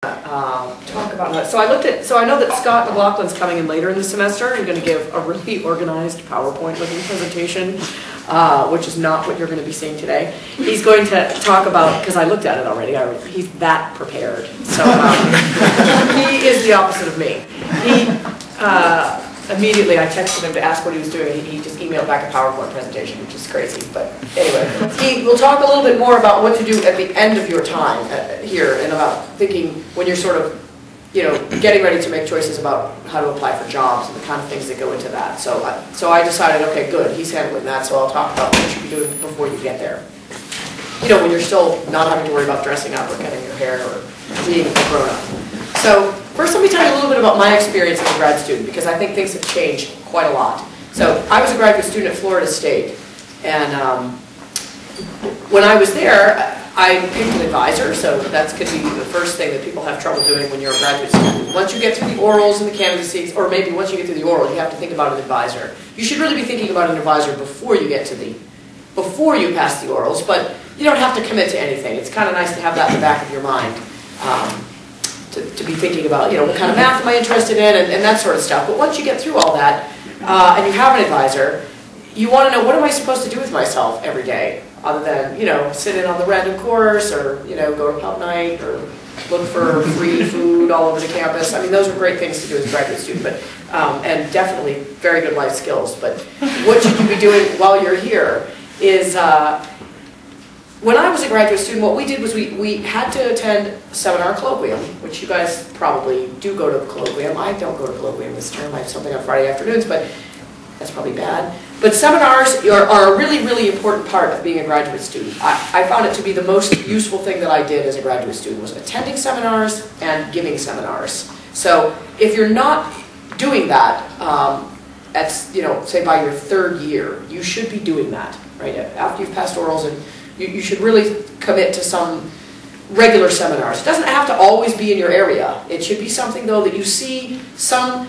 Talk about that. So I know that Scott McLaughlin's coming in later in the semester and going to give a really organized PowerPoint-looking presentation, which is not what you're going to be seeing today. He's going to talk about, because I looked at it already, he's that prepared. So he is the opposite of me. Immediately I texted him to ask what he was doing, and he just emailed back a PowerPoint presentation, which is crazy. But anyway, he will talk a little bit more about what to do at the end of your time here, and about thinking when you're sort of, getting ready to make choices about how to apply for jobs and the kind of things that go into that. So I decided, okay, good, he's handling that, so I'll talk about what you should be doing before you get there. When you're still not having to worry about dressing up or cutting your hair or being a grown-up. So first, let me tell you a little bit about my experience as a grad student, because I think things have changed quite a lot. So I was a graduate student at Florida State, and when I was there, I picked an advisor, so that could be the first thing that people have trouble doing when you're a graduate student. Once you get through the orals and the candidacies, or maybe once you get through the oral, you have to think about an advisor. You should really be thinking about an advisor before you pass the orals, but you don't have to commit to anything. It's kind of nice to have that in the back of your mind. To be thinking about, what kind of math am I interested in, and that sort of stuff. But once you get through all that, and you have an advisor, you want to know, what am I supposed to do with myself every day, other than, sit in on the random course, or, go to pub night, or look for free food all over the campus. I mean, those are great things to do as a graduate student, but, and definitely very good life skills. But what should you be doing while you're here is, when I was a graduate student, what we did was we had to attend a seminar colloquium, which you guys probably do go to the colloquium. I don't go to colloquium this term. I have something on Friday afternoons, but that's probably bad. But seminars are a really, really important part of being a graduate student. I found it to be the most useful thing that I did as a graduate student, was attending seminars and giving seminars. So if you're not doing that, say by your third year, you should be doing that, right? After you've passed orals, and you should really commit to some regular seminars. It doesn't have to always be in your area. It should be something, though, that you see some,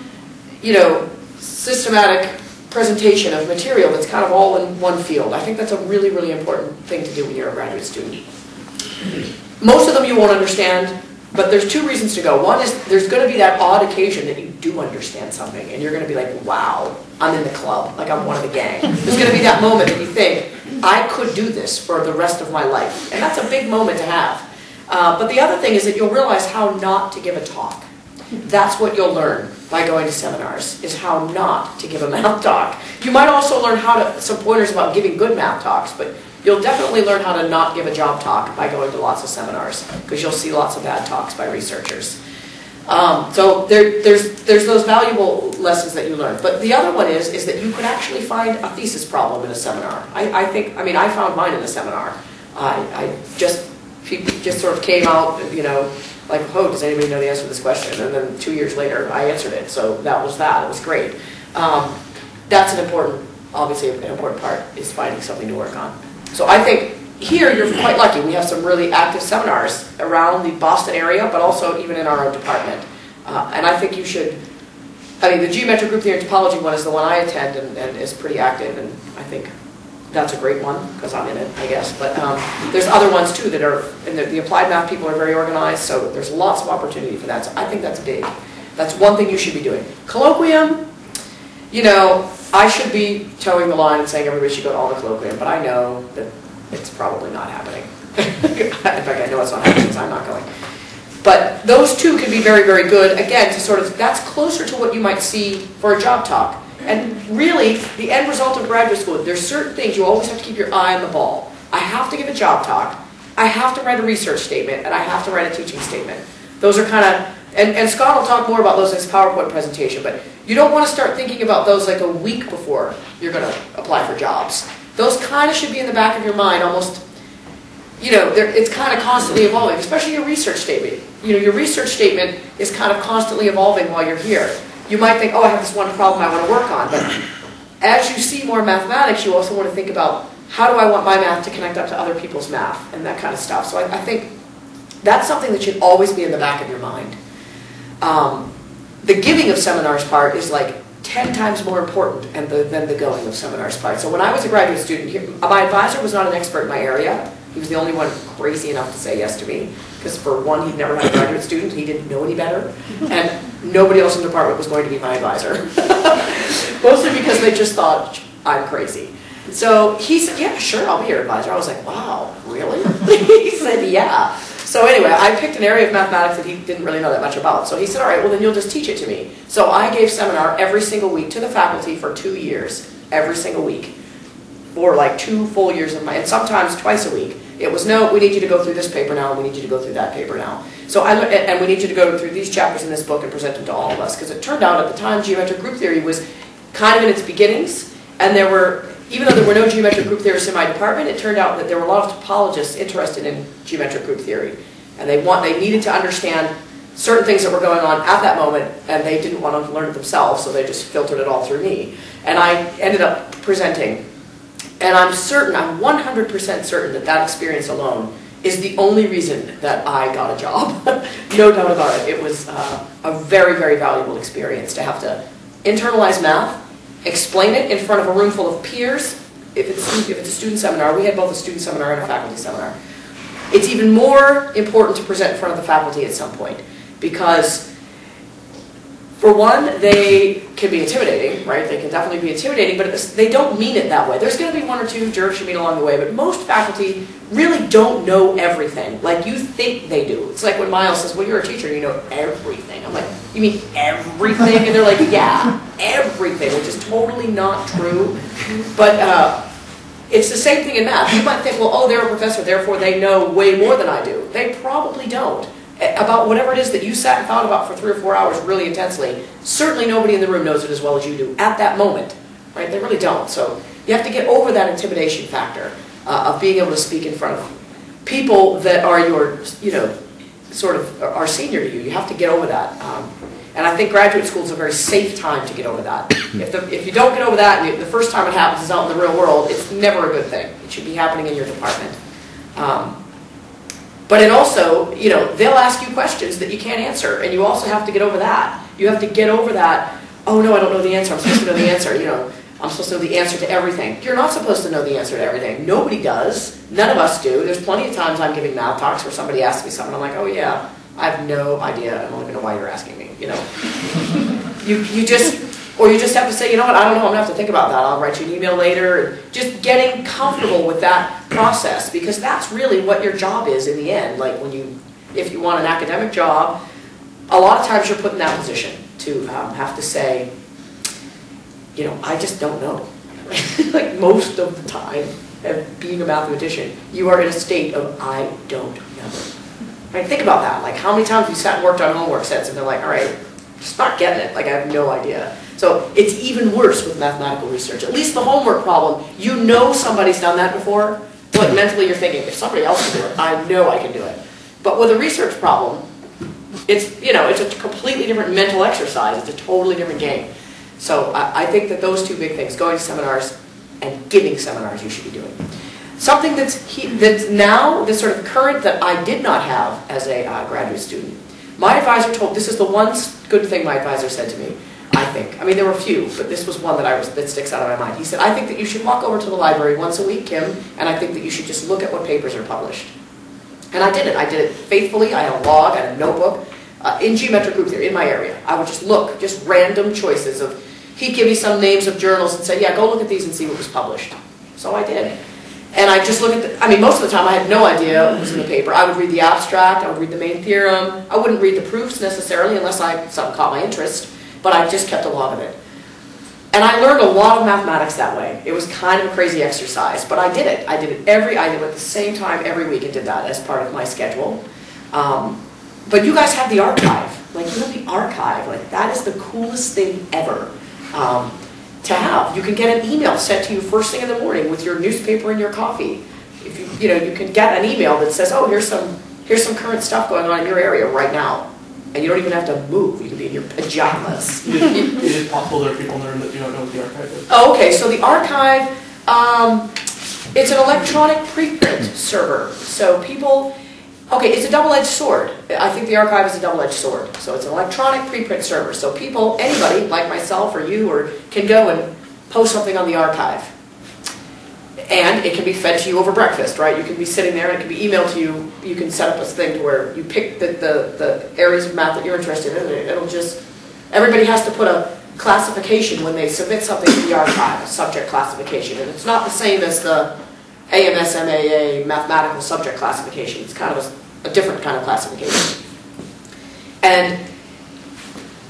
systematic presentation of material that's kind of all in one field. I think that's a really, really important thing to do when you're a graduate student. Most of them you won't understand, but there's two reasons to go. One is there's going to be that odd occasion that you do understand something, and you're going to be like, wow, I'm in the club, like I'm one of the gang. There's going to be that moment that you think, I could do this for the rest of my life. And that's a big moment to have. But the other thing is that you'll realize how not to give a talk. That's what you'll learn by going to seminars, is how not to give a math talk. You might also learn some pointers about giving good math talks, but you'll definitely learn how to not give a job talk by going to lots of seminars, because you'll see lots of bad talks by researchers. So there's those valuable lessons that you learn. But the other one is that you could actually find a thesis problem in a seminar. I found mine in a seminar. People just sort of came out, like, oh, does anybody know the answer to this question? And then 2 years later, I answered it. So that was that. It was great. That's obviously an important part, is finding something to work on. So I think here you're quite lucky. We have some really active seminars around the Boston area, but also even in our own department. And I think you should, the geometric group theory and topology one is the one I attend, and is pretty active, and I think that's a great one, because I'm in it, I guess. But there's other ones too that are, and the applied math people are very organized, so there's lots of opportunity for that. So I think that's big. That's one thing you should be doing. Colloquium, I should be towing the line and saying everybody should go to all the colloquium, but I know that it's probably not happening. In fact, I know it's not happening, because I'm not going. But those two can be very, very good, again, that's closer to what you might see for a job talk. And really, the end result of graduate school, there's certain things you always have to keep your eye on the ball. I have to give a job talk, I have to write a research statement, and I have to write a teaching statement. Those are kind of, and Scott will talk more about those in his PowerPoint presentation, but you don't want to start thinking about those like a week before you're going to apply for jobs. Those kind of should be in the back of your mind almost, it's kind of constantly evolving, especially your research statement. Your research statement is kind of constantly evolving while you're here. You might think, oh, I have this one problem I want to work on, but as you see more mathematics, you also want to think about, how do I want my math to connect up to other people's math, and that kind of stuff. So I think that's something that should always be in the back of your mind. The giving of seminars part is like 10 times more important than the going of seminars part. So when I was a graduate student, my advisor was not an expert in my area. He was the only one crazy enough to say yes to me. because for one, he'd never had a graduate student, he didn't know any better, and nobody else in the department was going to be my advisor. Mostly because they just thought I'm crazy. So he said, yeah, sure, I'll be your advisor. I was like, wow, really? He said, yeah. So anyway, I picked an area of mathematics that he didn't really know that much about. So he said, all right, well then you'll just teach it to me. So I gave seminar every single week to the faculty for 2 years, every single week, for like 2 full years of and sometimes twice a week. It was, no, we need you to go through this paper now, we need you to go through that paper now. So and we need you to go through these chapters in this book and present them to all of us. Because it turned out at the time geometric group theory was kind of in its beginnings, and there were, even though there were no geometric group theorists in my department, it turned out that there were a lot of topologists interested in geometric group theory. And they needed to understand certain things that were going on at that moment, and they didn't want to learn it themselves, so they just filtered it all through me. And I ended up presenting. And I'm certain, I'm 100% certain that that experience alone is the only reason that I got a job. No doubt about it. It was a very, very valuable experience to have to internalize math, explain it in front of a room full of peers. If it's a student seminar, we had both a student seminar and a faculty seminar. It's even more important to present in front of the faculty at some point, because for one, they can be intimidating, right? They can definitely be intimidating, but they don't mean it that way. There's going to be 1 or 2 jerks you meet along the way, but most faculty really don't know everything like you think they do. It's like when Miles says, well, you're a teacher, you know everything. I'm like, you mean everything? And they're like, yeah, everything, which is totally not true. But it's the same thing in math. You might think, well, oh, they're a professor, therefore they know way more than I do. They probably don't. About whatever it is that you sat and thought about for 3 or 4 hours really intensely, certainly nobody in the room knows it as well as you do at that moment, right? They really don't. So you have to get over that intimidation factor of being able to speak in front of people that are your, sort of are senior to you. You have to get over that. And I think graduate school is a very safe time to get over that. If you don't get over that, and the first time it happens is out in the real world, it's never a good thing. It should be happening in your department. But it also, they'll ask you questions that you can't answer, and you also have to get over that. You have to get over that, oh no, I don't know the answer, I'm supposed to know the answer, I'm supposed to know the answer to everything. You're not supposed to know the answer to everything. Nobody does. None of us do. There's plenty of times I'm giving math talks where somebody asks me something, I'm like, oh yeah, I have no idea, I don't even know why you're asking me, Or you just have to say, you know what, I don't know, I'm going to have to think about that. I'll write you an email later. And just getting comfortable with that process, because that's really what your job is in the end. Like if you want an academic job, a lot of times you're put in that position to have to say, I just don't know. Like most of the time, being a mathematician, you are in a state of, I don't know. Right? Think about that. Like how many times you sat and worked on homework sets and they're like, all right, just not getting it. Like I have no idea. So it's even worse with mathematical research. At least the homework problem, somebody's done that before. Like mentally you're thinking, if somebody else can do it, I know I can do it. But with a research problem, it's a completely different mental exercise. It's a totally different game. So I think that those 2 big things, going to seminars and giving seminars, you should be doing. Something that's now, this sort of current that I did not have as a graduate student. My advisor this is the one good thing my advisor said to me, I think. I mean, there were a few, but this was one that sticks out of my mind. He said, I think that you should walk over to the library once a week, Kim, and I think that you should just look at what papers are published. And I did it. I did it faithfully. I had a log, I had a notebook. In geometric group theory, in my area, I would just look, just random choices of, he'd give me some names of journals and say, yeah, go look at these and see what was published. So I did. And I just look at most of the time I had no idea what was in the paper. I would read the abstract, I would read the main theorem. I wouldn't read the proofs necessarily unless something caught my interest, but I just kept a log of it. And I learned a lot of mathematics that way. It was kind of a crazy exercise, but I did it. I did it at the same time every week and did that as part of my schedule. But you guys have the archive. Like, you have the archive. Like, that is the coolest thing ever. To have. You can get an email sent to you first thing in the morning with your newspaper and your coffee. If you can get an email that says, oh, here's some current stuff going on in your area right now. And you don't even have to move. You can be in your pajamas. Is it possible there are people in the room that do not know what the archive is? Oh, okay. So the archive, it's an electronic preprint server. So people, it's a double-edged sword. I think the archive is a double-edged sword. So it's an electronic preprint server. So people, anybody like myself or you, can go and post something on the archive. And it can be fed to you over breakfast, right? You can be sitting there and it can be emailed to you. You can set up this thing to where you pick the areas of math that you're interested in. And it'll just, everybody has to put a classification when they submit something to the archive, a subject classification. And it's not the same as the AMSMAA mathematical subject classification. It's kind of a different kind of classification. And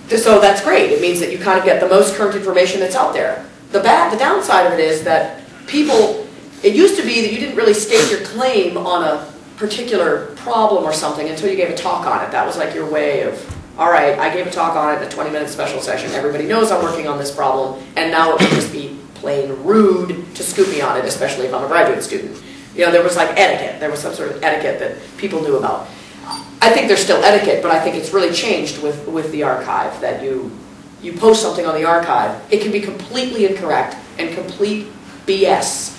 so that's great. It means that you kind of get the most current information that's out there. The downside of it is that people, it used to be that you didn't really state your claim on a particular problem or something until you gave a talk on it. That was like your way of, all right, I gave a talk on it in a 20-minute special session. Everybody knows I'm working on this problem, and now it would just be plain rude to scoop me on it, especially if I'm a graduate student. You know, there was like etiquette. There was some sort of etiquette that people knew about. I think there's still etiquette, but I think it's really changed with the archive, that you post something on the archive. It can be completely incorrect and complete BS.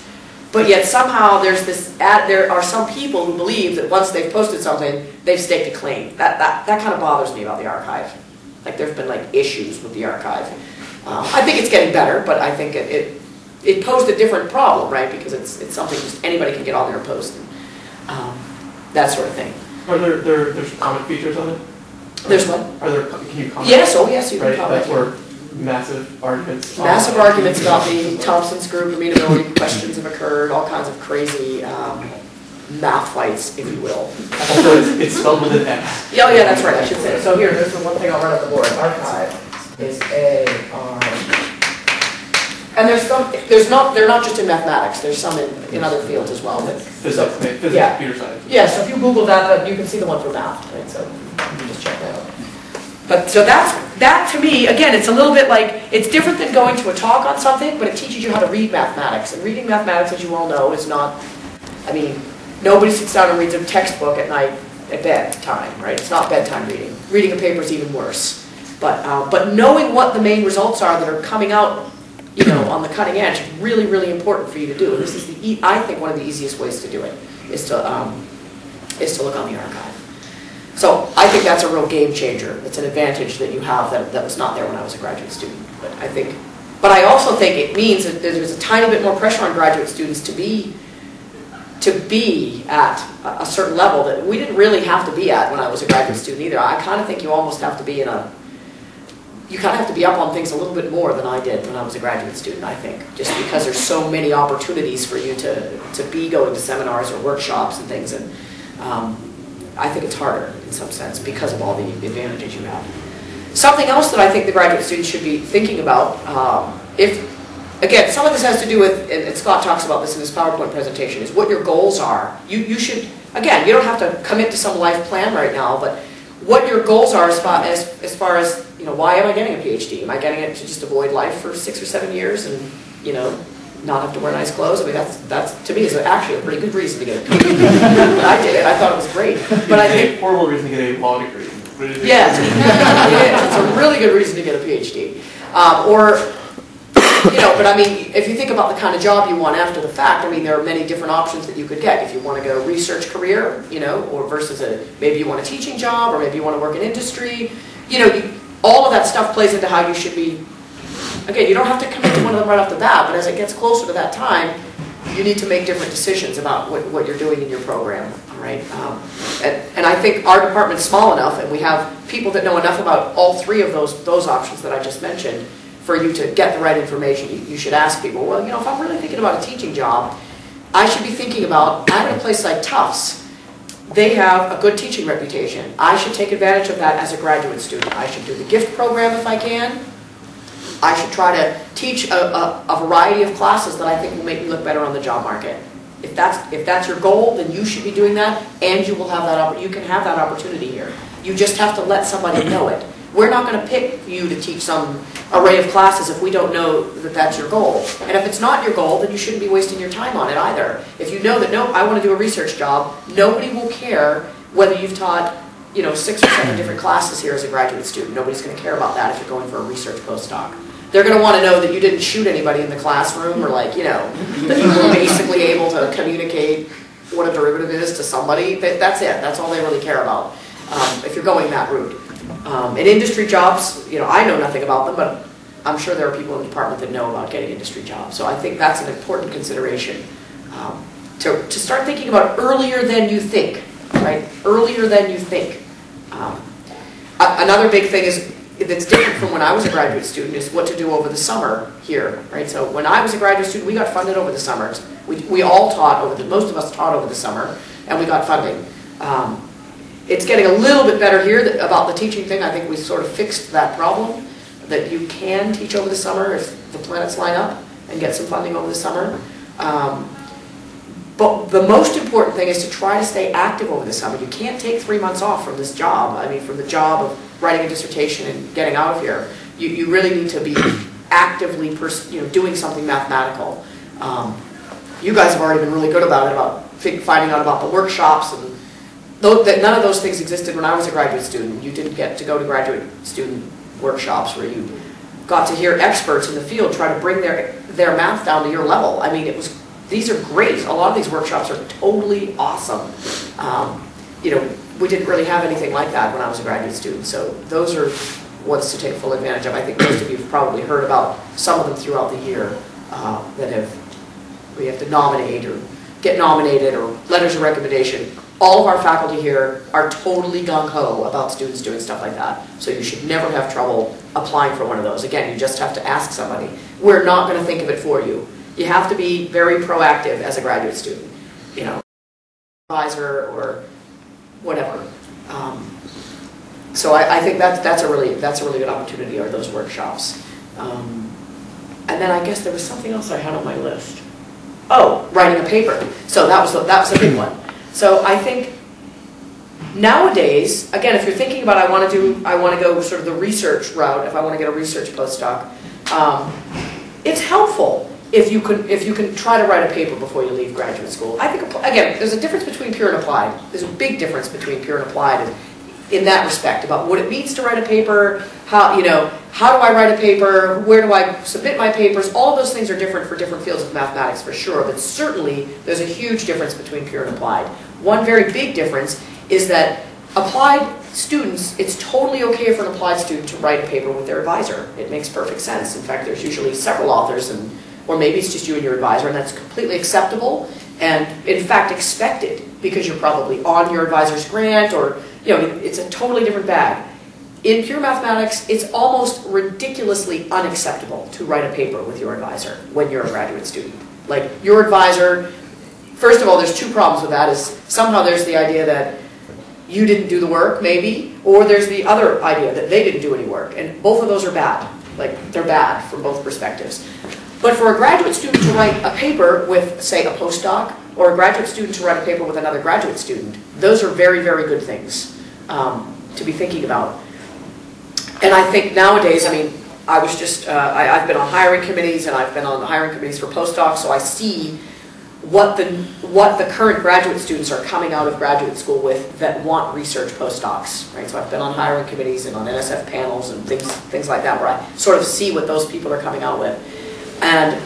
But yet somehow there are some people who believe that once they've posted something, they've staked a claim. That kind of bothers me about the archive. Like there's been like issues with the archive. I think it's getting better, but I think it posed a different problem, right? Because it's something just anybody can get on there and post, and that sort of thing. Are there's comment features on it? There's what? Are there? Can you comment? Yes. Oh yes, you can comment. That's where massive arguments. Massive arguments about the Thompson's group amenability questions have occurred. All kinds of crazy math fights, if you will. Also, it's spelled with an X. Yeah, oh yeah, that's right. I should say. So here, there's the one thing I'll run up the board. Archive is A-R. And they're not just in mathematics. There's some in other fields as well. But, Physics, yeah. computer science. Yeah. So if you Google that, you can see the one for math. Right. So you can just check that out. But so that to me, again, it's a little bit like, it's different than going to a talk on something, but it teaches you how to read mathematics. And reading mathematics, as you all know, is not, I mean, nobody sits down and reads a textbook at night at bedtime, right? It's not bedtime reading. Reading a paper is even worse. But knowing what the main results are that are coming out, you know, on the cutting edge is really, really important for you to do. And this is I think one of the easiest ways to do it is to look on the archive. So I think that's a real game changer. It's an advantage that you have that was not there when I was a graduate student. But I also think it means that there's a tiny bit more pressure on graduate students to be at a certain level that we didn't really have to be at when I was a graduate student either. I kind of think you almost have to be you kind of have to be up on things a little bit more than I did when I was a graduate student, I think. Just because there's so many opportunities for you to be going to seminars or workshops and things. And I think it's harder in some sense because of all the advantages you have. Something else that I think the graduate students should be thinking about, again, some of this has to do with, and Scott talks about this in his PowerPoint presentation, is what your goals are. You should, again, you don't have to commit to some life plan right now, but what your goals are as far as, you know, why am I getting a PhD? Am I getting it to just avoid life for 6 or 7 years and, you know, not have to wear nice clothes? I mean, that's to me is actually a pretty good reason to get a PhD. I did it. I thought it was great. But I think a horrible reason to get a law degree. Yes, it's a really good reason to get a PhD. You know, but I mean, if you think about the kind of job you want after the fact, I mean, there are many different options that you could get. If you want to go research career, you know, or versus maybe you want a teaching job, or maybe you want to work in industry. You know, all of that stuff plays into how you should be. Again, you don't have to commit to one of them right off the bat, but as it gets closer to that time, you need to make different decisions about what you're doing in your program, right? And I think our department's small enough, and we have people that know enough about all three of those options that I just mentioned, for you to get the right information. You should ask people, well, you know, if I'm really thinking about a teaching job, I should be thinking about, I'm in a place like Tufts. They have a good teaching reputation. I should take advantage of that as a graduate student. I should do the gift program if I can. I should try to teach a variety of classes that I think will make me look better on the job market. If that's your goal, then you should be doing that, and you will have that. You can have that opportunity here. You just have to let somebody know it. We're not going to pick you to teach some array of classes if we don't know that that's your goal. And if it's not your goal, then you shouldn't be wasting your time on it either. If you know that, no, I want to do a research job, nobody will care whether you've taught, you know, 6 or 7 different classes here as a graduate student. Nobody's going to care about that if you're going for a research postdoc. They're going to want to know that you didn't shoot anybody in the classroom, or like, you know, that you were basically able to communicate what a derivative is to somebody. That's it. That's all they really care about if you're going that route. In industry jobs, you know, I know nothing about them, but I'm sure there are people in the department that know about getting industry jobs. So I think that's an important consideration To start thinking about earlier than you think, right? Earlier than you think. Another big thing is that's different from when I was a graduate student is what to do over the summer here, right? So when I was a graduate student, we got funded over the summers. We all taught most of us taught over the summer, and we got funding. It's getting a little bit better here about the teaching thing. I think we sort of fixed that problem, that you can teach over the summer if the planets line up and get some funding over the summer. But the most important thing is to try to stay active over the summer. You can't take 3 months off from this job. I mean, from the job of writing a dissertation and getting out of here. You really need to be actively doing something mathematical. You guys have already been really good about it, about finding out about the workshops, and none of those things existed when I was a graduate student. You didn't get to go to graduate student workshops where you got to hear experts in the field try to bring their math down to your level. I mean, these are great. A lot of these workshops are totally awesome. We didn't really have anything like that when I was a graduate student, so those are ones to take full advantage of. I think most of you have probably heard about some of them throughout the year we have to nominate or get nominated or letters of recommendation. All of our faculty here are totally gung-ho about students doing stuff like that, so you should never have trouble applying for one of those. Again, you just have to ask somebody. We're not going to think of it for you. You have to be very proactive as a graduate student, advisor or whatever. So I think that's a really good opportunity, are those workshops. And then I guess there was something else I had on my list. Oh, writing a paper. So that was a big one. So I think nowadays, again, if you're thinking about I want to go sort of the research route, if I want to get a research postdoc, it's helpful if you can try to write a paper before you leave graduate school. I think, again, there's a difference between pure and applied. There's a big difference between pure and applied in that respect, about what it means to write a paper, how do I write a paper, where do I submit my papers. All of those things are different for different fields of mathematics, for sure, but certainly there's a huge difference between pure and applied. One very big difference is that applied students, it's totally okay for an applied student to write a paper with their advisor. It makes perfect sense. In fact, there's usually several authors, or maybe it's just you and your advisor, and that's completely acceptable and, in fact, expected, because you're probably on your advisor's grant, or it's a totally different bag. In pure mathematics, it's almost ridiculously unacceptable to write a paper with your advisor when you're a graduate student. Like, your advisor, first of all, there's two problems with that. Is somehow there's the idea that you didn't do the work, maybe, or there's the other idea that they didn't do any work, and both of those are bad. Like, they're bad from both perspectives. But for a graduate student to write a paper with, say, a postdoc, or a graduate student to write a paper with another graduate student, those are very, very good things to be thinking about. And I think nowadays, I mean, I was just, I've been on hiring committees, and I've been on hiring committees for postdocs, so I see what the current graduate students are coming out of graduate school with that want research postdocs, right? So I've been on hiring committees and on NSF panels and things like that, where I sort of see what those people are coming out with. And,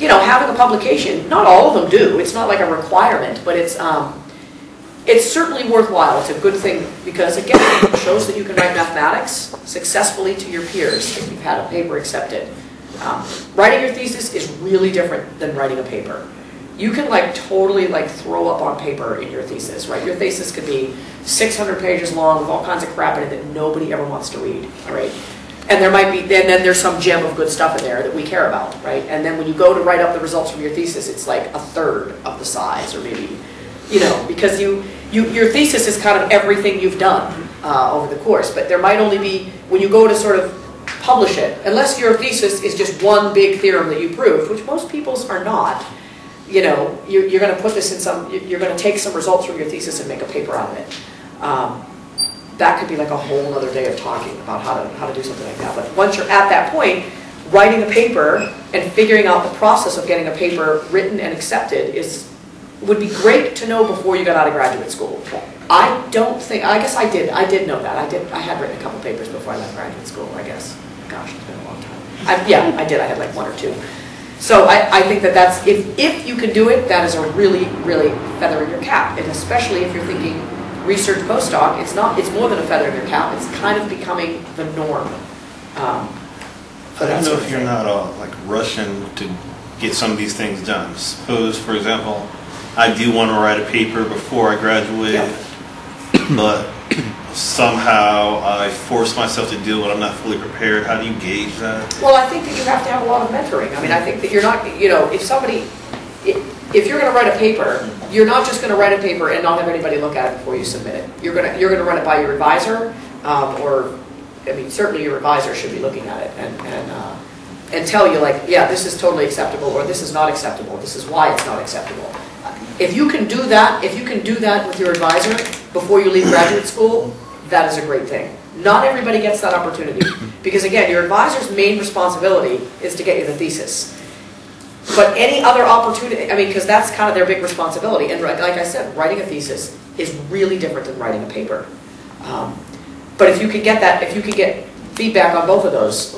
having a publication, not all of them do, it's not like a requirement, but it's certainly worthwhile. It's a good thing because, again, it shows that you can write mathematics successfully to your peers if you've had a paper accepted. Writing your thesis is really different than writing a paper. You can totally throw up on paper in your thesis, right? Your thesis could be 600 pages long with all kinds of crap in it that nobody ever wants to read, all right? And there might be, and then there's some gem of good stuff in there that we care about, right? And then when you go to write up the results from your thesis, it's like a third of the size, or maybe, because your thesis is kind of everything you've done over the course. But there might only be, when you go to sort of publish it, unless your thesis is just one big theorem that you proved, which most people's are not, you're going to put this in you're going to take some results from your thesis and make a paper out of it. That could be like a whole other day of talking about how to do something like that. But once you're at that point, writing a paper and figuring out the process of getting a paper written and accepted would be great to know before you got out of graduate school. I guess I did know that. I had written a couple papers before I left graduate school, I guess. Gosh, it's been a long time. Yeah, I did. I had like one or two. So I think that's, if you can do it, that is a really, really feather in your cap. And especially if you're thinking research postdoc, it's more than a feather in your cap. It's kind of becoming the norm. I don't know if you're not rushing to get some of these things done. Suppose, for example, I do want to write a paper before I graduate, but somehow I force myself to do it. I'm not fully prepared. How do you gauge that? Well, I think that you have to have a lot of mentoring. I mean, I think that you're not, if you're going to write a paper, you're not just going to write a paper and not have anybody look at it before you submit it. You're going to run it by your advisor, certainly your advisor should be looking at it and tell you, like, yeah, this is totally acceptable, or this is not acceptable. This is why it's not acceptable. If you can do that, with your advisor before you leave graduate school, that is a great thing. Not everybody gets that opportunity because, again, your advisor's main responsibility is to get you the thesis. But any other opportunity, because that's kind of their big responsibility. And like I said, writing a thesis is really different than writing a paper. But if you could get that, if you could get feedback on both of those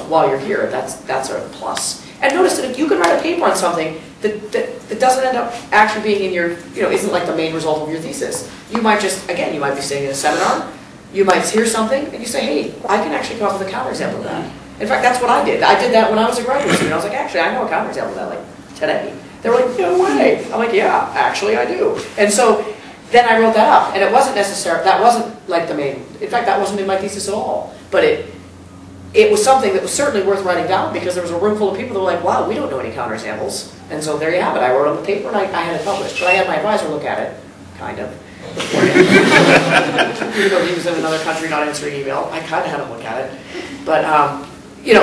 while you're here, that's a plus. And notice that if you can write a paper on something that doesn't end up actually being in your, isn't like the main result of your thesis. You might just, again, you might be sitting in a seminar, you might hear something, and you say, hey, I can actually come up with a counterexample of that. In fact, that's what I did. I did that when I was a graduate student. I was like, actually, I know a counterexample of that, like, today. They were like, no way. I'm like, yeah, actually, I do. And so then I wrote that up, and it wasn't necessary, that wasn't like the main, in fact, that wasn't in my thesis at all. But it was something that was certainly worth writing down because there was a room full of people that were like, wow, we don't know any counterexamples. And so there you have it. I wrote on the paper and I had it published. But I had my advisor look at it, kind of. Even though he was in another country not answering email, I kind of had him look at it. But,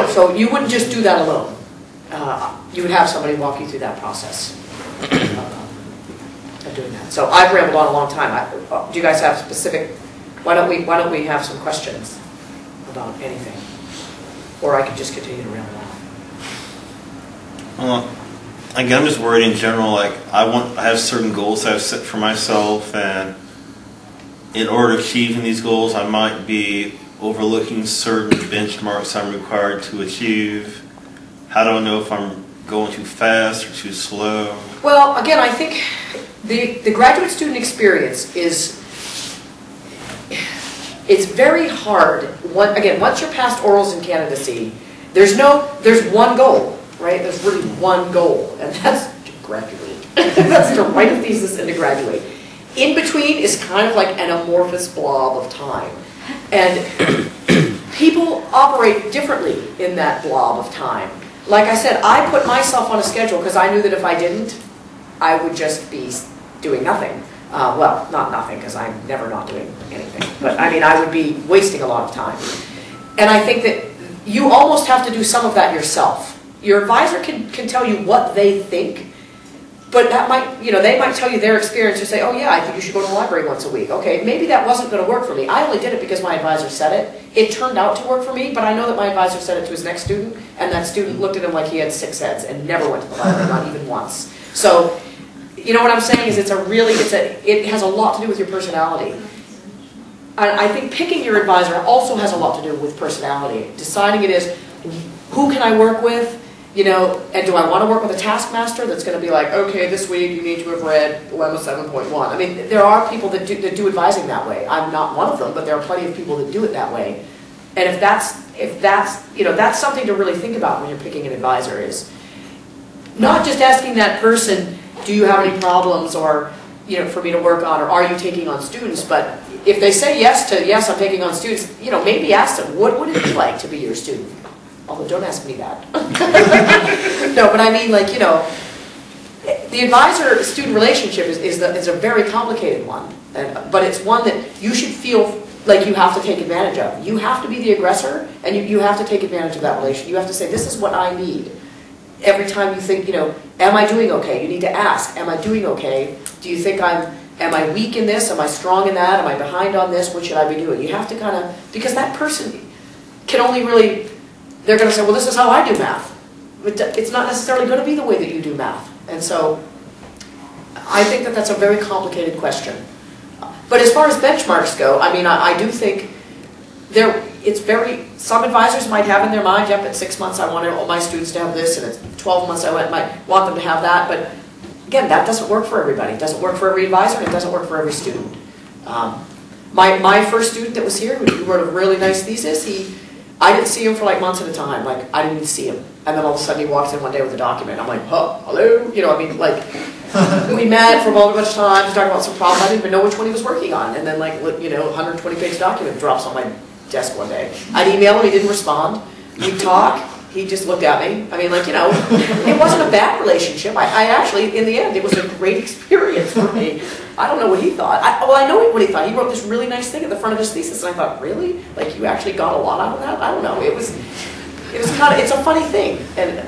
so you wouldn't just do that alone. You would have somebody walk you through that process of doing that. So I've rambled on a long time. Do you guys have specific, why don't we have some questions about anything? Or I could just continue to ramble on. Again, I'm just worried in general, like, I have certain goals I've set for myself, and in order to achieving these goals, I might be overlooking certain benchmarks I'm required to achieve. How do I know if I'm going too fast or too slow? Well, again, I think the graduate student experience it's very hard. Once you're past orals and candidacy, there's one goal, right? There's really one goal, and that's to graduate. That's to write a thesis and to graduate. In between is kind of like an amorphous blob of time. And people operate differently in that blob of time. Like I said, I put myself on a schedule because I knew that if I didn't, I would just be doing nothing. Well, not nothing, because I'm never not doing anything. But I would be wasting a lot of time. And I think that you almost have to do some of that yourself. Your advisor can tell you what they think, but that might, they might tell you their experience or say, oh yeah, I think you should go to the library once a week. Okay, maybe that wasn't going to work for me. I only did it because my advisor said it. It turned out to work for me, but I know that my advisor said it to his next student, and that student looked at him like he had 6 heads and never went to the library, not even once. So, you know what I'm saying is it has a lot to do with your personality. I think picking your advisor also has a lot to do with personality. Deciding it is, who can I work with? And do I want to work with a taskmaster that's going to be like, okay, this week you need to have read Lemma 7.1. There are people that do advising that way. I'm not one of them, but there are plenty of people that do it that way. And if that's something to really think about when you're picking an advisor, is not just asking that person, do you have any problems, or for me to work on, or are you taking on students? But if they say yes, I'm taking on students, maybe ask them, what would it be like to be your student? Although don't ask me that. No, but the advisor-student relationship is a very complicated one, but it's one that you should feel like you have to take advantage of. You have to be the aggressor, and you have to take advantage of that relationship. You have to say, this is what I need. Every time you think, am I doing okay? You need to ask, am I doing okay? Do you think am I weak in this? Am I strong in that? Am I behind on this? What should I be doing? You have to because that person can only really, they're going to say, well, this is how I do math. But it's not necessarily going to be the way that you do math. And so I think that that's a very complicated question. But as far as benchmarks go, I do think some advisors might have in their mind, yep, at 6 months I want all my students to have this, and at 12 months I might want them to have that. But again, that doesn't work for everybody. It doesn't work for every advisor, and it doesn't work for every student. My first student that was here, who wrote a really nice thesis, I didn't see him for like months at a time. Like, I didn't even see him. And then all of a sudden he walks in one day with a document. I'm like, oh, hello? You know, I mean, like, we met for a bunch of time to talk about some problem. I didn't even know which one he was working on. And then, like, you know, 120-page document drops on my desk one day. I'd email him, he didn't respond. We'd talk, he just looked at me. I mean, like, you know, it wasn't a bad relationship. I actually, in the end, it was a great experience for me. I don't know what he thought. I know what he thought. He wrote this really nice thing at the front of his thesis, and I thought, really? Like, you actually got a lot out of that? I don't know. It was kind of, it's a funny thing. And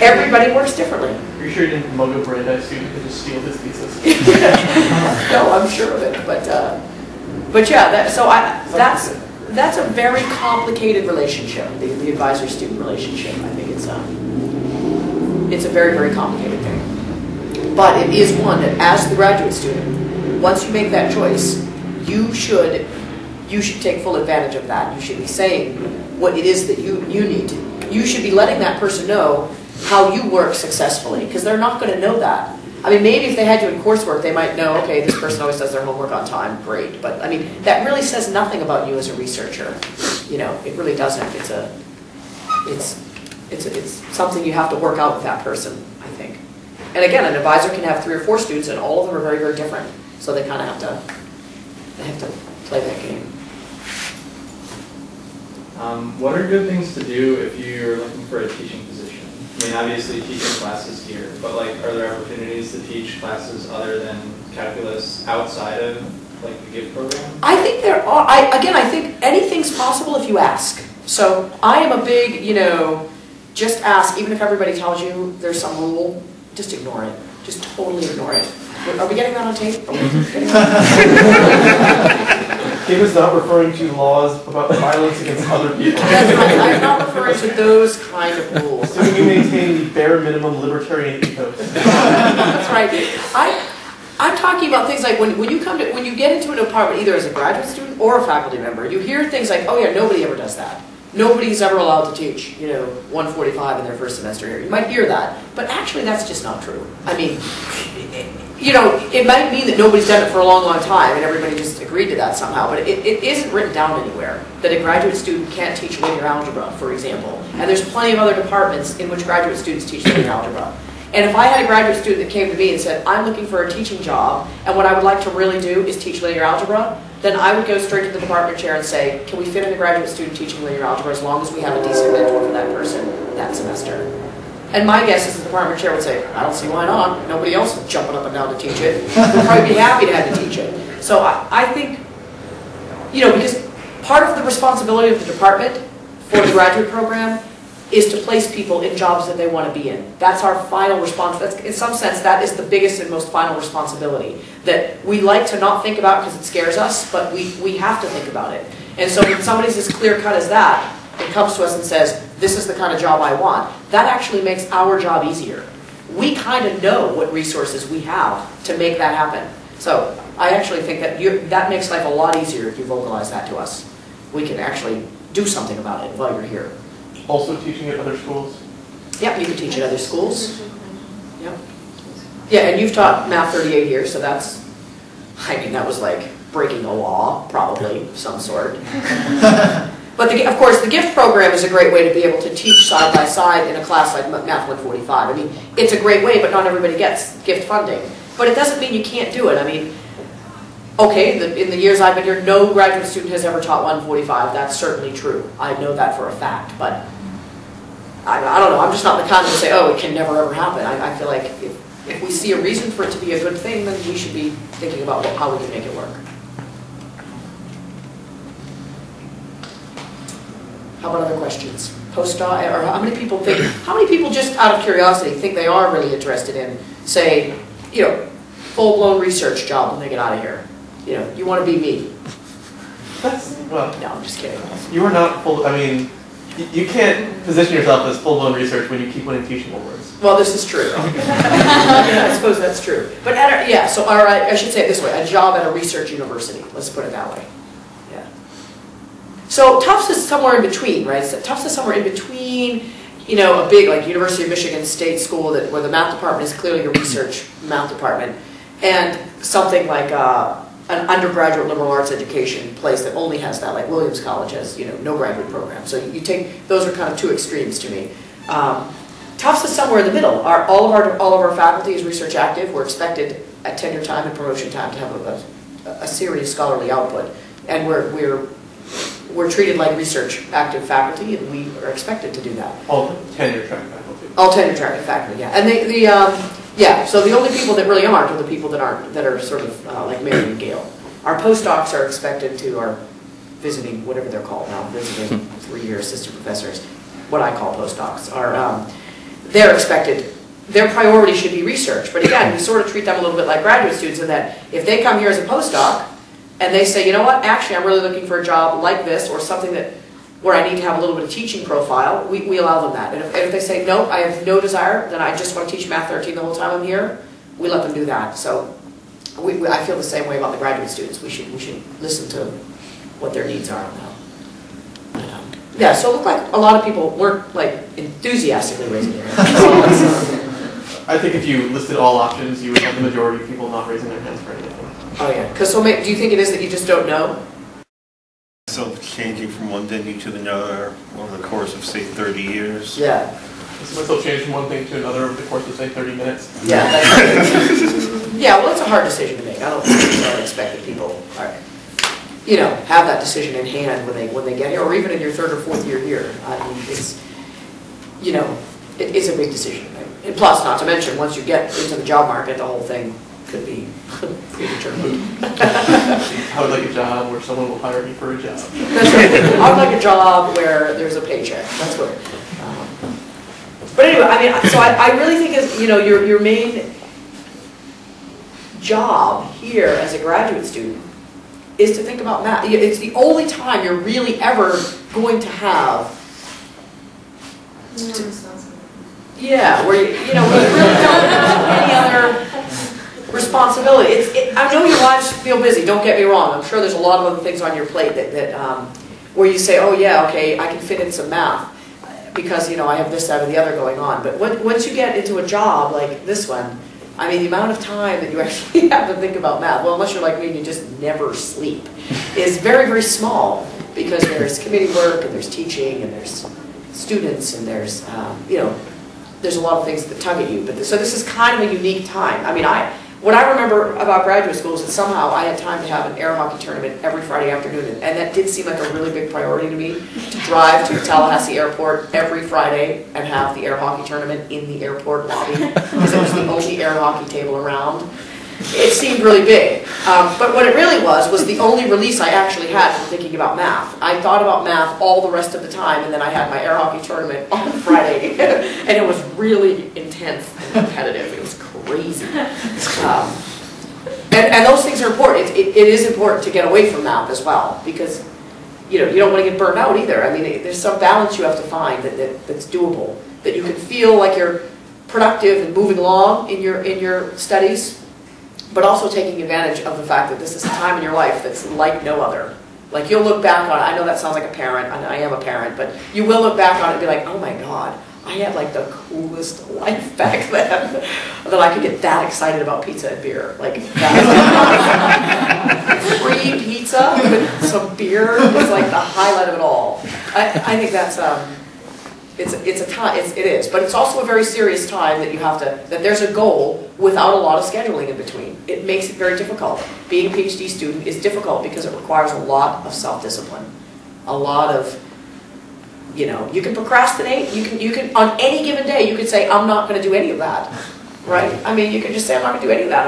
everybody works differently. Are you sure you didn't mug a Brandeis student to just steal his thesis? No, I'm sure of it. But yeah, that's a very complicated relationship, the advisor-student relationship. I think it's a very, very complicated thing. But it is one that, as the graduate student, once you make that choice, you should take full advantage of that. You should be saying what it is that you need. You should be letting that person know how you work successfully, because they're not going to know that. I mean, maybe if they had you in coursework, they might know, okay, this person always does their homework on time, great. But I mean, that really says nothing about you as a researcher. You know, it really doesn't. It's something you have to work out with that person, I think. And again, an advisor can have 3 or 4 students, and all of them are very, very different. So they kind of have to play that game. What are good things to do if you're looking for a teaching position? I mean, obviously teaching classes here, but like, are there opportunities to teach classes other than calculus outside of like the GIFT program? I think there are. I think anything's possible if you ask. So I am a big, you know, just ask. Even if everybody tells you there's some rule, just ignore it. Just totally ignore it. Are we getting that on tape? Are we getting that? Kim is not referring to laws about violence against other people. That's right. I'm not referring to those kind of rules. So you maintain the bare minimum libertarian ethos. That's right. I'm talking about things like when you get into an department, either as a graduate student or a faculty member, you hear things like, oh yeah, nobody ever does that. Nobody's ever allowed to teach, you know, 145 in their first semester here. You might hear that, but actually that's just not true. I mean, you know, it might mean that nobody's done it for a long, long time and everybody just agreed to that somehow, but it isn't written down anywhere that a graduate student can't teach linear algebra, for example. And there's plenty of other departments in which graduate students teach linear algebra. And if I had a graduate student that came to me and said, I'm looking for a teaching job, and what I would like to really do is teach linear algebra, then I would go straight to the department chair and say, can we fit in a graduate student teaching linear algebra as long as we have a decent mentor for that person that semester? And my guess is the department chair would say, I don't see why not. Nobody else is jumping up and down to teach it. We'd probably be happy to have to teach it. So I think, you know, because part of the responsibility of the department for the graduate program is to place people in jobs that they want to be in. That's our final response. That's, in some sense, that is the biggest and most final responsibility that we like to not think about because it scares us, but we have to think about it. And so when somebody's as clear-cut as that and comes to us and says, this is the kind of job I want, that actually makes our job easier. We kind of know what resources we have to make that happen. So I actually think that that makes life a lot easier if you vocalize that to us. We can actually do something about it while you're here. Also teaching at other schools? Yep, you can teach at other schools. Yep. Yeah, and you've taught Math 38 here, so that's, I mean, that was like breaking a law, probably, of some sort. But of course, the GIFT program is a great way to be able to teach side by side in a class like Math 145. I mean, it's a great way, but not everybody gets GIFT funding. But it doesn't mean you can't do it. I mean, okay, in the years I've been here, no graduate student has ever taught 145. That's certainly true. I know that for a fact, but I don't know. I'm just not the kind to say, oh, it can never ever happen. I feel like if we see a reason for it to be a good thing, then we should be thinking about how we can make it work. How about other questions? Postdoc, or how many people just out of curiosity think they are really interested in, say, you know, full-blown research job when they get out of here? You know, you want to be me. Well, no, I'm just kidding. You are not full, I mean, you can't position yourself as full-blown research when you keep winning teaching awards. Well, this is true. I suppose that's true. But yeah, so all right, I should say it this way, a job at a research university. Let's put it that way. Yeah. So Tufts is somewhere in between, right? So Tufts is somewhere in between, you know, a big, like, University of Michigan State School where the math department is clearly a research math department, and something like an undergraduate liberal arts education place that only has that, like Williams College has, no graduate program. So you take, those are kind of two extremes to me. Tufts is somewhere in the middle. All of our faculty is research active. We're expected at tenure time and promotion time to have a serious scholarly output, and we're treated like research active faculty, and we are expected to do that. All tenure track faculty. All tenure track faculty, yeah. And so the only people that really aren't are the people that are sort of like Mary and Gail. Our postdocs are expected to, are visiting, whatever they're called now, visiting 3-year assistant professors, what I call postdocs, are, they're expected, their priority should be research. But again, we sort of treat them a little bit like graduate students in that if they come here as a postdoc and they say, you know what, actually I'm really looking for a job like this or something where I need to have a little bit of teaching profile, we allow them that. And if they say, no, I have no desire, then I just want to teach Math 13 the whole time I'm here, we let them do that. So I feel the same way about the graduate students. We should listen to what their needs are now. Yeah, so it looked like a lot of people weren't like enthusiastically raising their hands. I think if you listed all options, you would have the majority of people not raising their hands for anything. Oh yeah, because so do you think it is that you just don't know? So changing from one venue to another over the course of, say, 30 years. Yeah. So myself change from one thing to another over the course of, say, 30 minutes. Yeah. Yeah, well, it's a hard decision to make. I don't expect that people have that decision in hand when they get here, or even in your 3rd or 4th year here. I mean, it's it's a big decision. Right? And plus, not to mention, once you get into the job market, the whole thing could be predetermined. I would like a job where someone will hire me for a job. That's right. I would like a job where there's a paycheck. That's what. But anyway, I mean, so I really think is your main job here as a graduate student is to think about math. It's the only time you're really ever going to have. Yeah, where you really don't have any other responsibility. I know your lives feel busy. Don't get me wrong. I'm sure there's a lot of other things on your plate that where you say, oh yeah, okay, I can fit in some math because I have this, that, or the other going on. But once you get into a job like this one, I mean, the amount of time that you actually have to think about math, well, unless you're like me and you just never sleep, is very, very small because there's committee work and there's teaching and there's students and there's there's a lot of things that tug at you. But so this is kind of a unique time. I mean, what I remember about graduate school is that somehow I had time to have an air hockey tournament every Friday afternoon, and that did seem like a really big priority to me, to drive to Tallahassee Airport every Friday and have the air hockey tournament in the airport lobby, because it was the only air hockey table around. It seemed really big. But what it really was the only release I actually had from thinking about math. I thought about math all the rest of the time, and then I had my air hockey tournament on Friday, and it was really intense and competitive. It was crazy. And those things are important. It is important to get away from math as well, because you don't want to get burned out either. I mean, there's some balance you have to find that's doable, that you can feel like you're productive and moving along in your studies, but also taking advantage of the fact that this is a time in your life that's like no other. Like you'll look back on it, I know that sounds like a parent, I am a parent, but you will look back on it and be like, oh my God, I had like the coolest life back then, that I could get that excited about pizza and beer. Like that. Free pizza with some beer is like the highlight of it all. I think that's, it's a time, it is, but it's also a very serious time that you have to, that there's a goal without a lot of scheduling in between. It makes it very difficult. Being a PhD student is difficult because it requires a lot of self-discipline. A lot of, you can procrastinate, you can, on any given day, you could say, I'm not going to do any of that, right? I mean, you could just say, I'm not going to do any of that.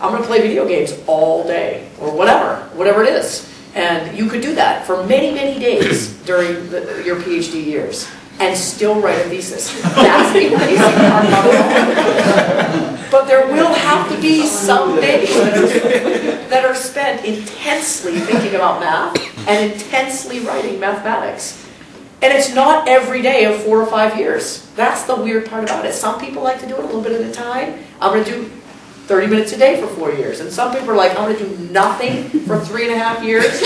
I'm going to play video games all day, or whatever it is. And you could do that for many, many days during your PhD years, and still write a thesis. That's the amazing part about it. But there will have to be some days that are spent intensely thinking about math and intensely writing mathematics. And it's not every day of 4 or 5 years. That's the weird part about it. Some people like to do it a little bit at a time. I'm going to do 30 minutes a day for 4 years. And some people are like, I'm going to do nothing for 3.5 years.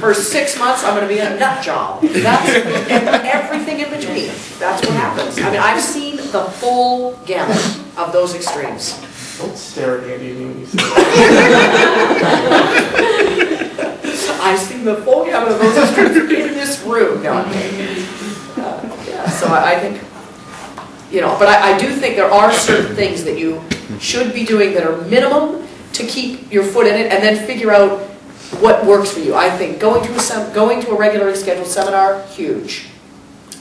For 6 months, I'm going to be in a nut job. That's everything in between. That's what happens. I mean, I've seen the full gamut of those extremes. Don't stare at Andy when you say that. I've seen the full gamut of those students in this room. No, I'm kidding. Yeah, so I think, but I do think there are certain things that you should be doing that are minimum to keep your foot in it, and then figure out what works for you. I think going to a regularly scheduled seminar, huge.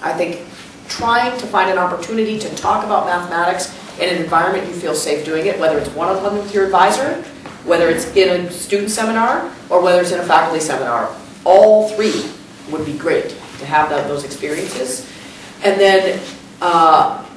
I think trying to find an opportunity to talk about mathematics in an environment you feel safe doing it, whether it's one-on-one with your advisor, whether it's in a student seminar, or whether it's in a faculty seminar. All three would be great to have those experiences. And then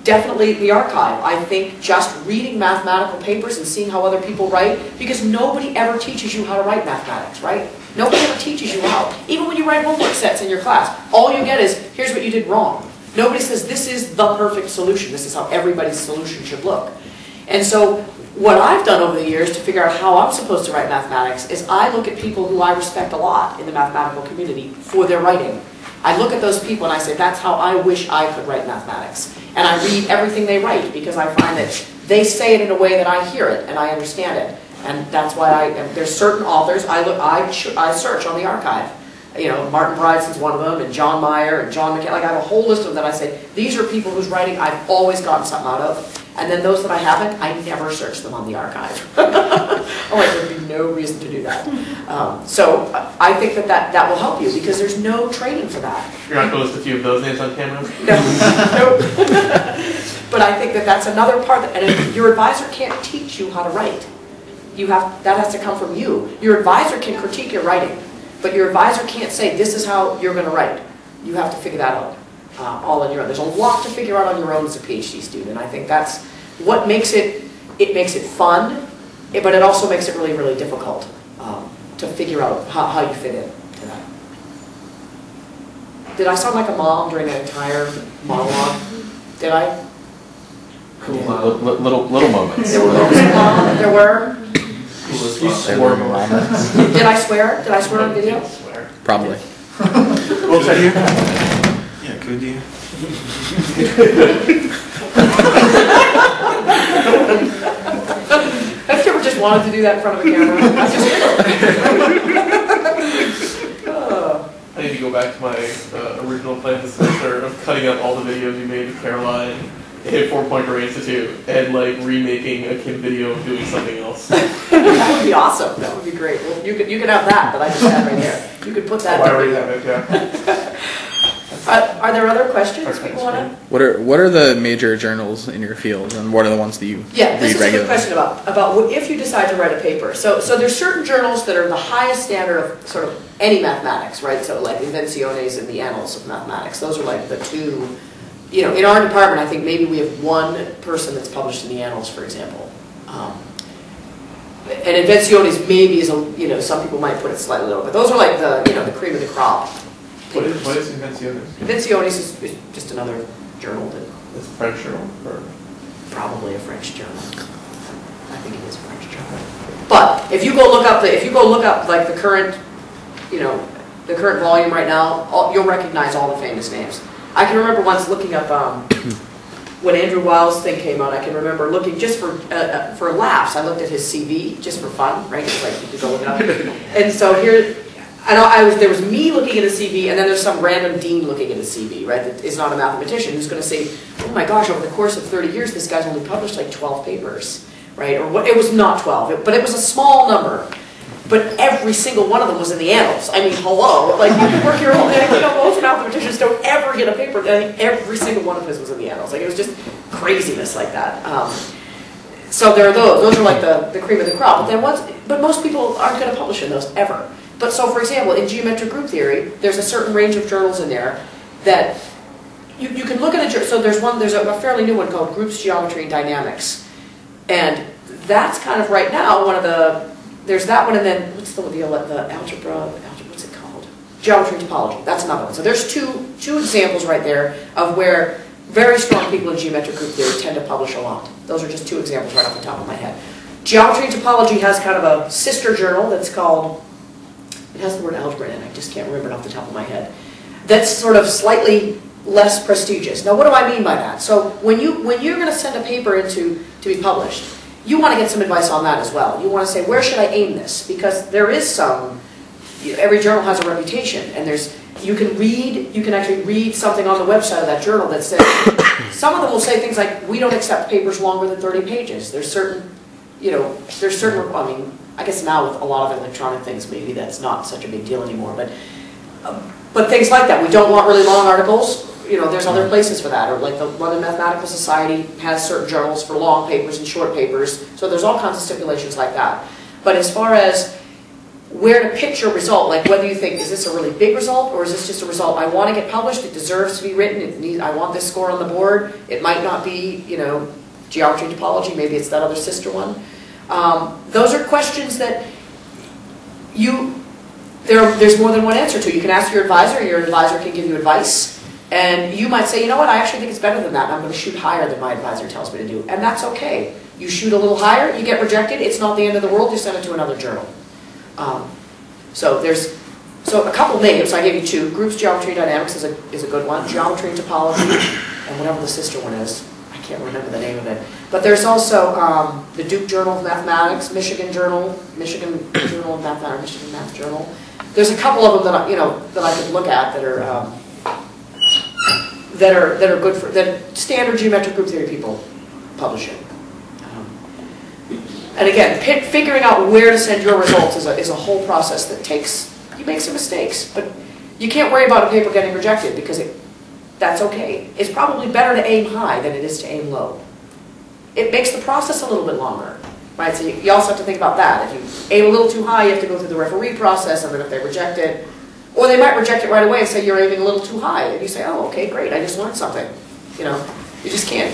definitely the archive. I think just reading mathematical papers and seeing how other people write, because nobody ever teaches you how to write mathematics, right? Nobody ever teaches you how. Even when you write homework sets in your class, all you get is, here's what you did wrong. Nobody says, this is the perfect solution. This is how everybody's solution should look. And so what I've done over the years to figure out how I'm supposed to write mathematics is I look at people who I respect a lot in the mathematical community for their writing. I look at those people and I say, that's how I wish I could write mathematics. And I read everything they write because I find that they say it in a way that I hear it and I understand it. And that's why there's certain authors I search on the archive. Martin Bryson's one of them, and John Meyer, and John McKay. Like, I have a whole list of them that I say, these are people whose writing I've always gotten something out of. And then those that I haven't, I never search them on the archive. I'm like, there'd be no reason to do that. So I think that will help you, because there's no training for that. You're not going to list a few of those names on camera? No. Nope. But I think that's another part, and if your advisor can't teach you how to write, that has to come from you. Your advisor can critique your writing, but your advisor can't say, this is how you're going to write. You have to figure that out all on your own. There's a lot to figure out on your own as a PhD student. I think that's what makes it makes it fun, but it also makes it really, really difficult to figure out how you fit in to that. Did I sound like a mom during that entire monologue? Did I? Cool. Little moments. There were. There were moments. Did I swear? Did I swear on video? Probably. What was that here? Yeah, could you? Have you ever just wanted to do that in front of a camera? I need to go back to my original plan this semester of cutting up all the videos you made with Caroline at 4-Point Institute and like remaking a Kim video of doing something else. That would be awesome. That would be great. Well, you could have that I just had right here. You could put that. I already have it. Yeah. Are there other questions people want to? What are the major journals in your field, and what are the ones that you Yeah, read this is regularly? a good question about if you decide to write a paper. So there's certain journals that are the highest standard of sort of any mathematics, right? So like Invenciones and the Annals of Mathematics. Those are like the two. In our department, I think maybe we have one person that's published in the Annals, for example. And Invenciones maybe is some people might put it slightly lower, but those are like the the cream of the crop. What is Invenciones? Invenciones is just another journal that It's a French journal, or probably a French journal. I think it is a French journal. But if you go look up like the current, the current volume right now, you'll recognize all the famous names. I can remember once looking up when Andrew Weil's thing came out. I can remember looking just for laughs. I looked at his CV just for fun, right? It's like you could go look it up. And so here. There was me looking at a CV, and then there's some random dean looking at a CV, right, that is not a mathematician, who's going to say, oh my gosh, over the course of 30 years, this guy's only published like 12 papers, right? Or what? It was not 12, but it was a small number. But every single one of them was in the Annals. I mean, hello, like you can work your whole day. Most mathematicians don't ever get a paper. I think every single one of his was in the Annals. Like it was just craziness like that. So there are those. Those are like the cream of the crop. But most people aren't going to publish in those ever. But so, for example, in geometric group theory, there's a certain range of journals in there that you can look at. So there's a fairly new one called Groups, Geometry, and Dynamics, and that's kind of right now one of the. There's that one, and then what's the algebra? What's it called? Geometry and topology. That's another one. So there's two examples right there of where very strong people in geometric group theory tend to publish a lot. Those are just two examples right off the top of my head. Geometry and topology has kind of a sister journal that's called. It has the word algebra in it, I just can't remember it off the top of my head. That's sort of slightly less prestigious. Now what do I mean by that? So when you're going to send a paper in to be published, you want to get some advice on that as well. You want to say, where should I aim this? Because there is some, every journal has a reputation, and you can actually read something on the website of that journal that says, some of them will say things like, we don't accept papers longer than 30 pages. There's certain, I mean, I guess now with a lot of electronic things, maybe that's not such a big deal anymore, but things like that. We don't want really long articles. There's other places for that, or like the London Mathematical Society has certain journals for long papers and short papers, so there's all kinds of stipulations like that. But as far as where to pitch your result, like whether you think, is this a really big result, or is this just a result I want to get published, it deserves to be written, I want this score on the board, it might not be, geometry and topology, maybe it's that other sister one. Those are questions that there's more than one answer to. You can ask your advisor can give you advice. And you might say, you know what, I actually think it's better than that, and I'm going to shoot higher than my advisor tells me to do. And that's okay. You shoot a little higher, you get rejected, it's not the end of the world, you send it to another journal. So a couple names, I gave you two. Groups Geometry and Dynamics is a good one. Geometry and Topology, and whatever the sister one is. I can't remember the name of it. But there's also the Duke Journal of Mathematics, Michigan Journal of Mathematics, Michigan Math Journal. There's a couple of them that I could look at that are good for that standard geometric group theory people publish in. And again, figuring out where to send your results is a whole process that you make some mistakes, but you can't worry about a paper getting rejected because that's okay. It's probably better to aim high than it is to aim low. It makes the process a little bit longer, right? So you also have to think about that. If you aim a little too high, you have to go through the referee process, and then if they reject it, or they might reject it right away and say you're aiming a little too high, and you say, oh, okay, great, I just learned something. You just can't.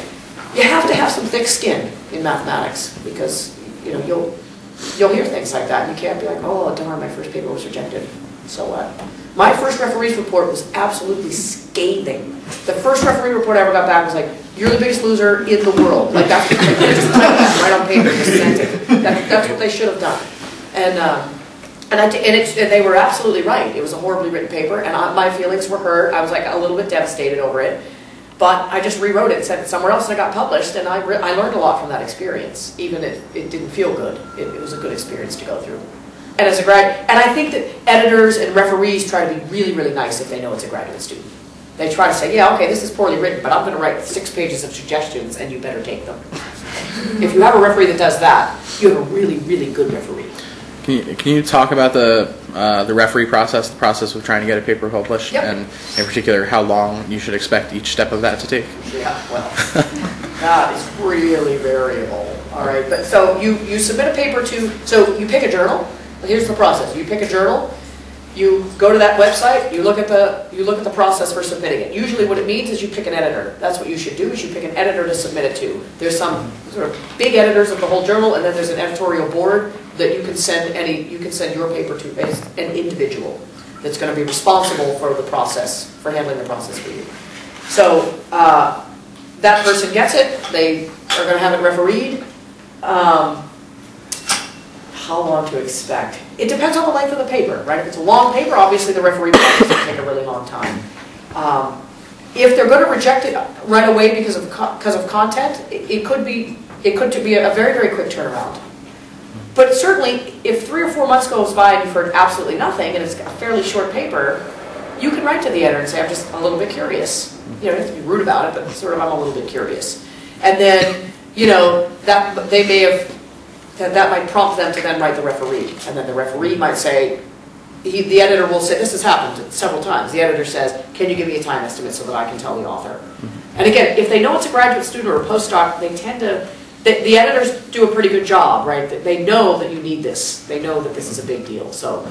You have to have some thick skin in mathematics because you'll hear things like that, and you can't be like, oh darn, my first paper was rejected. So what? My first referee's report was absolutely scathing. The first referee report I ever got back was like, you're the biggest loser in the world. Like that's what they just typed that right on paper, just sent it. That's what they should have done. And they were absolutely right. It was a horribly written paper, and my feelings were hurt. I was like a little bit devastated over it. But I just rewrote it and sent it somewhere else, and it got published, and I learned a lot from that experience, even if it didn't feel good. It was a good experience to go through. And as a and I think that editors and referees try to be really, really nice if they know it's a graduate student. They try to say, yeah, okay, this is poorly written, but I'm going to write 6 pages of suggestions, and you better take them. If you have a referee that does that, you have a really, really good referee. Can you talk about the referee process, the process of trying to get a paper published, yep. And in particular how long you should expect each step of that to take? Yeah, well, that is really variable. All right, but so you submit a paper so you pick a journal. Here's the process: you pick a journal, you go to that website, you look at the process for submitting it. Usually, what it means is you pick an editor. That's what you should do. Is you pick an editor to submit it to. There's some sort of big editors of the whole journal, and then there's an editorial board that you can send your paper to as an individual that's going to be responsible for the process, for handling the process for you. So that person gets it. They are going to have it refereed. How long to expect? It depends on the length of the paper, right? If it's a long paper, obviously the referee process will take a really long time. If they're going to reject it right away because of content, it could be a very, very quick turnaround. But certainly, if 3 or 4 months goes by and you've heard absolutely nothing, and it's a fairly short paper, you can write to the editor and say, I'm just a little bit curious. You don't have to be rude about it, but sort of, I'm a little bit curious. And then, that might prompt them to then write the referee. And then the referee might say, the editor will say, this has happened several times. The editor says, can you give me a time estimate so that I can tell the author? And again, if they know it's a graduate student or a postdoc, they tend to, the editors do a pretty good job, right? They know that you need this. They know that this is a big deal. So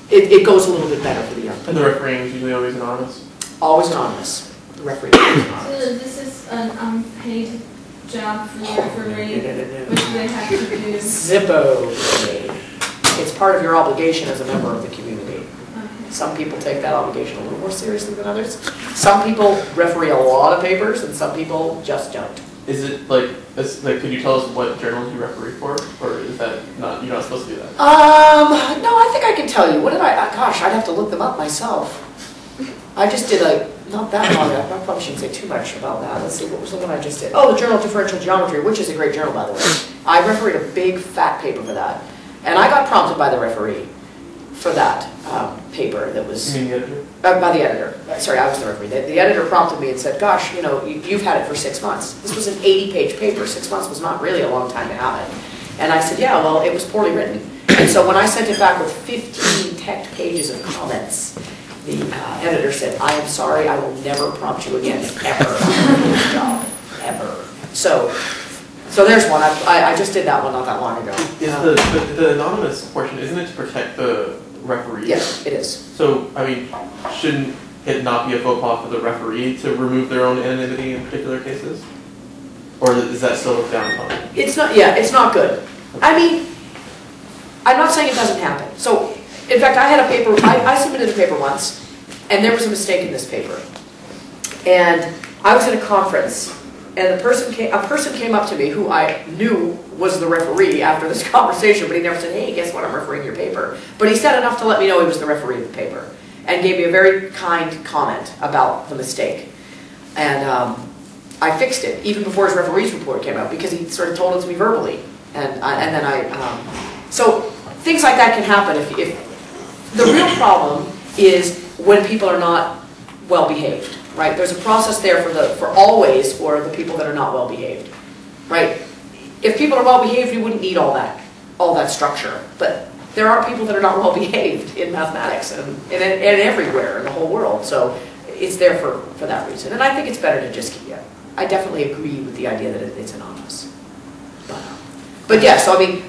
it goes a little bit better for the young people. And the referee is usually always anonymous? Always anonymous. The referee is always anonymous. So this is an unpaid job for the referee, which they have to do. Zippo. It's part of your obligation as a member of the community. Okay. Some people take that obligation a little more seriously than others. Some people referee a lot of papers, and some people just don't. Is it could you tell us what journals you referee for, or is that you're not supposed to do that? No, I think I can tell you. What did gosh, I'd have to look them up myself. I just did not that long ago, I probably shouldn't say too much about that. Let's see, what was the one I just did? Oh, the Journal of Differential Geometry, which is a great journal, by the way. I refereed a big, fat paper for that. And I got prompted by the referee for that paper that was... You mean the editor? By the editor. Sorry, I was the referee. The editor prompted me and said, gosh, you've had it for 6 months. This was an 80-page paper. 6 months was not really a long time to have it. And I said, yeah, well, it was poorly written. And so when I sent it back with 15 text pages of comments, the editor said, I am sorry, I will never prompt you again, ever. Good job, ever. So there's one. I just did that one not that long ago. Is the anonymous portion, isn't it to protect the referee? Yes, it is. So, I mean, shouldn't it not be a faux pas for the referee to remove their own anonymity in particular cases? Or is that still looked down upon? It's not, yeah, it's not good. I mean, I'm not saying it doesn't happen. So, in fact, I had a paper, I submitted a paper once, and there was a mistake in this paper. And I was at a conference, and a person came up to me who I knew was the referee after this conversation, but he never said, hey, guess what, I'm refereeing your paper. But he said enough to let me know he was the referee of the paper, and gave me a very kind comment about the mistake. And I fixed it, even before his referee's report came out, because he sort of told it to me verbally. So things like that can happen if the real problem is when people are not well behaved, right? There's a process there for always for the people that are not well behaved, right? If people are well behaved, you wouldn't need all that structure. But there are people that are not well behaved in mathematics and everywhere in the whole world. So it's there for that reason. And I think it's better to just I definitely agree with the idea that it's anonymous. But yeah, so I mean,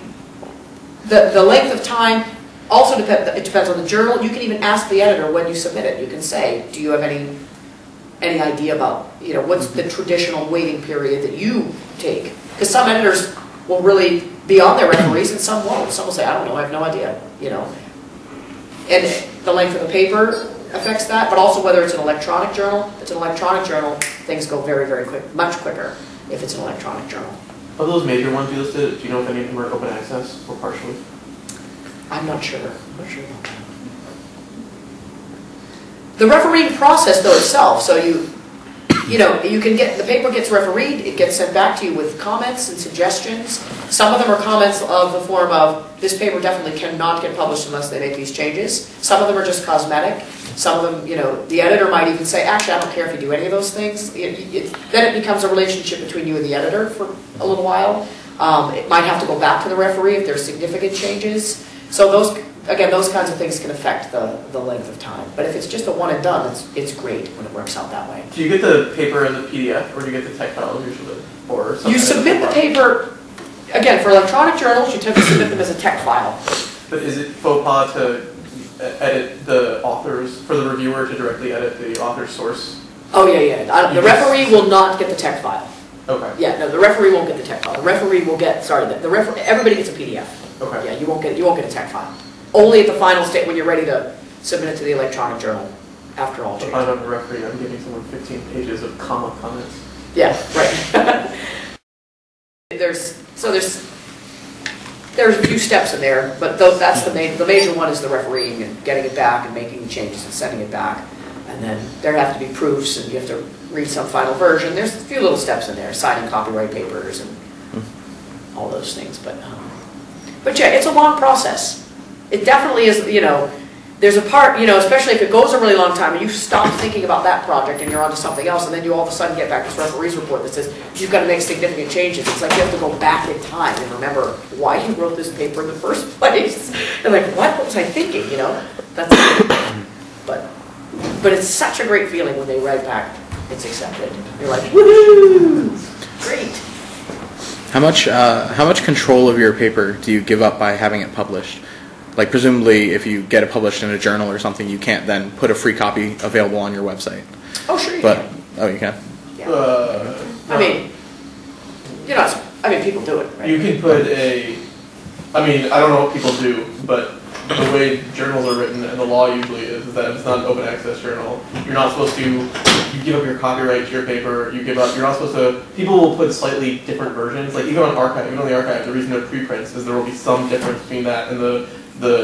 the length of time also depends on the journal. You can even ask the editor when you submit it. You can say, do you have any idea about, what's the traditional waiting period that you take? Because some editors will really be on their referees and some won't. Some will say, I don't know, I have no idea, And the length of the paper affects that, but also whether it's an electronic journal. If it's an electronic journal, things go very, very quick, much quicker if it's an electronic journal. Of those major ones you listed, do you know if any of them are open access or partially? I'm not sure. I'm not sure about that. The refereeing process, though, itself, so you can get, the paper gets refereed, it gets sent back to you with comments and suggestions. Some of them are comments of the form of, this paper definitely cannot get published unless they make these changes. Some of them are just cosmetic. Some of them, the editor might even say, actually, I don't care if you do any of those things. Then it becomes a relationship between you and the editor for a little while. It might have to go back to the referee if there's significant changes. So those kinds of things can affect the length of time. But if it's just a one and done, it's great when it works out that way. Do you get the paper as a PDF, or do you get the text files usually? Or You submit the paper, again, for electronic journals, you tend to submit them as a text file. But is it faux pas to edit the authors, for the reviewer to directly edit the author's source? Oh, yeah. The referee will not get the text file. Okay. Yeah, no, the referee won't get the text file. The referee will get, everybody gets a PDF. Okay. Yeah, you won't get a text file. Only at the final state when you're ready to submit it to the electronic journal after all changes. If I'm a referee, I'm giving someone 15 pages of comma comments. Yeah, right. There's a few steps in there, but that's the major one is the refereeing and getting it back and making the changes and sending it back. And then there have to be proofs and you have to read some final version. There's a few little steps in there, signing copyright papers and all those things. But yeah, it's a long process. It definitely is, there's a part, especially if it goes a really long time and you stop thinking about that project and you're onto something else, and then you all of a sudden get back this referee's report that says you've got to make significant changes. It's like you have to go back in time and remember why you wrote this paper in the first place. And like, what was I thinking, That's but it's such a great feeling when they write back, it's accepted. You're like, woohoo! Great. How much control of your paper do you give up by having it published? Like, presumably, if you get it published in a journal or something, you can't then put a free copy available on your website. Oh, sure you can. Oh, you can? Yeah. People do it, right? You can put I don't know what people do, but the way journals are written and the law usually is that if it's not an open access journal, you're not supposed to, you give up your copyright to your paper, you're not supposed to, people will put slightly different versions, like even on the archive, the reason they're preprints is there will be some difference between that and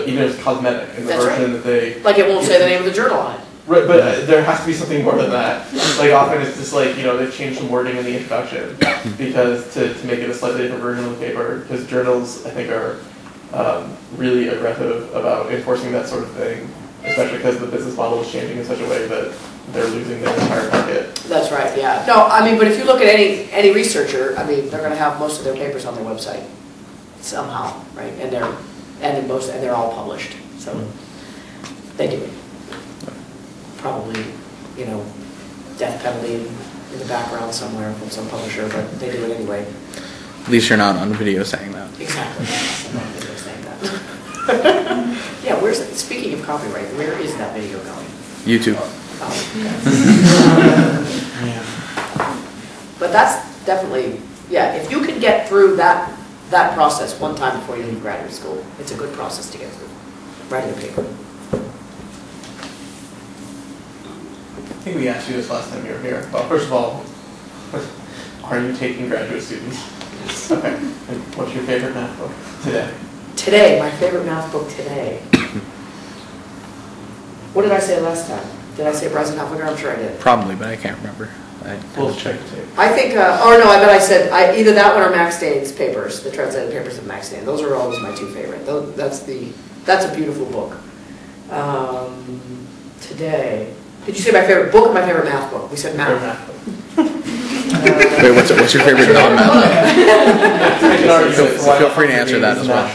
even if it's cosmetic, and the That's version right. that they... Like it won't say the name of the journal on it. Right, but there has to be something more than that. Like often it's just like, they've changed some wording in the introduction because to make it a slightly different version of the paper, because journals I think are really aggressive about enforcing that sort of thing, especially because the business model is changing in such a way that they're losing their entire market. That's right, yeah. No, I mean, but if you look at any researcher, I mean, they're going to have most of their papers on their website somehow, right? And they're all published. So they do it. Probably, death penalty in the background somewhere from some publisher, but they do it anyway. At least you're not on video saying that. Exactly. I'm not on video saying that. Yeah, speaking of copyright, where is that video going? YouTube. But that's definitely, if you can get through that process one time before you leave graduate school, it's a good process to get through. Writing a paper. I think we asked you this last time you were here. Well, first of all, are you taking graduate students? Yes. Okay. And what's your favorite math book today? Today, my favorite math book today. What did I say last time? Did I say Bryson Hopwicker? I'm sure I did. Probably, but I can't remember. We'll check the tape. I think, I bet I said either that one or Max Stain's papers, the translated papers of Max Stain. Those are always my two favorite. That's a beautiful book. Today, did you say my favorite book or my favorite math book? We said math. Favorite math book. Wait, what's your favorite non-math book? Feel free to answer that as well.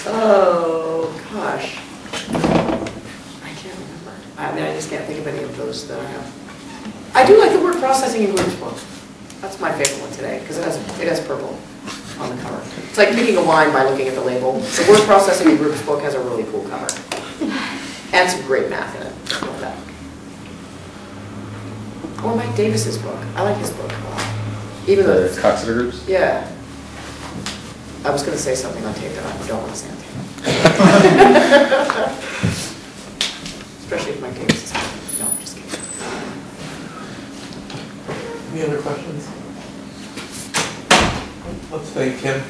Oh, gosh. I can't remember. I mean, I just can't think of any of those that I have. I do like the word processing in Group's book. That's my favorite one today, because it has purple on the cover. It's like picking a wine by looking at the label. The word processing in Group's book has a really cool cover. And some great math in it. I love that. Or Mike Davis's book. I like his book a lot. Even though The Coxeter Groups? yeah. I was going to say something on tape that I don't want to say on tape. Especially if Mike Davis is happy. No, I'm just kidding. Any other questions? Let's thank Kim.